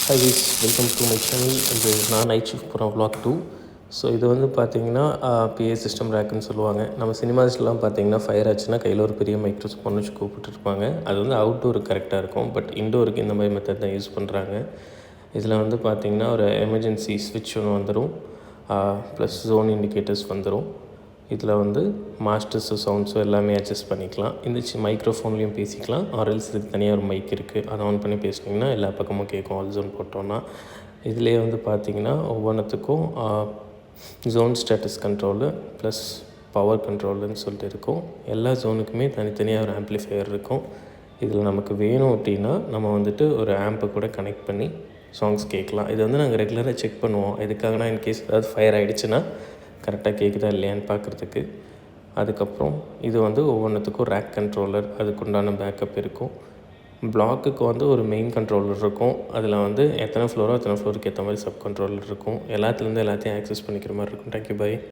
Hi guys, welcome to my channel. இது நான் night shift போகிறேன் vlog 2. ஸோ இது வந்து பார்த்திங்கன்னா பிஏ சிஸ்டம் ரேக்குன்னு சொல்லுவாங்க. நம்ம சினிமாஸ்லாம் பார்த்திங்கன்னா ஃபயர் ஆச்சுன்னா கையில் ஒரு பெரிய மைக்ரோஸ்கோப் வச்சு கூப்பிட்டுருப்பாங்க. அது வந்து அவுட்டோருக்கு கரெக்டாக இருக்கும். பட் இன்டோருக்கு இந்த மாதிரி மெத்தட் தான் யூஸ் பண்ணுறாங்க. இதில் வந்து பார்த்திங்கன்னா ஒரு எமர்ஜென்சி ஸ்விட்ச் ஒன்று வந்துடும், ப்ளஸ் ஜோன் இண்டிகேட்டர்ஸ் வந்துடும். இதில் வந்து மாஸ்டர்ஸு சவுண்ட்ஸு எல்லாமே அட்ஜஸ்ட் பண்ணிக்கலாம். இந்த மைக்ரோஃபோன்லேயும் பேசிக்கலாம். ஆர்எல்ஸ் இதுக்கு தனியாக ஒரு மைக் இருக்குது, அதை ஆன் பண்ணி பேசிட்டிங்கன்னா எல்லா பக்கமும் கேட்கும். ஆல் ஜோன் போட்டோன்னா இதிலே வந்து பார்த்திங்கன்னா ஒவ்வொன்றுத்துக்கும் zone status control plus power கண்ட்ரோலுன்னு சொல்லிட்டு இருக்கும். எல்லா ஜோனுக்குமே தனித்தனியாக ஒரு ஆம்ப்ளிஃபையர் இருக்கும். இதில் நமக்கு வேணும் அப்படின்னா நம்ம வந்துட்டு ஒரு ஆம்பை கூட கனெக்ட் பண்ணி சாங்ஸ் கேட்கலாம். இது வந்து நாங்கள் ரெகுலராக செக் பண்ணுவோம். எதுக்காகனா இன்கேஸ் ஏதாவது ஃபயர் ஆகிடுச்சுன்னா கரெக்டாக கேட்குதா இல்லையான்னு பார்க்குறதுக்கு. அதுக்கப்புறம் இது வந்து ஒவ்வொன்றுத்துக்கும் ரேக் கண்ட்ரோலர், அதுக்குண்டான பேக்கப் இருக்கும். பிளாக்குக்கு வந்து ஒரு மெயின் கண்ட்ரோலர் இருக்கும். அதில் வந்து எத்தனை ஃப்ளோரோ அத்தனை ஃப்ளோருக்கு ஏற்ற மாதிரி சப் கண்ட்ரோலர் இருக்கும். எல்லாத்துலேருந்து எல்லாத்தையும் ஆக்சஸ் பண்ணிக்கிற மாதிரி இருக்கும். Thank you, by.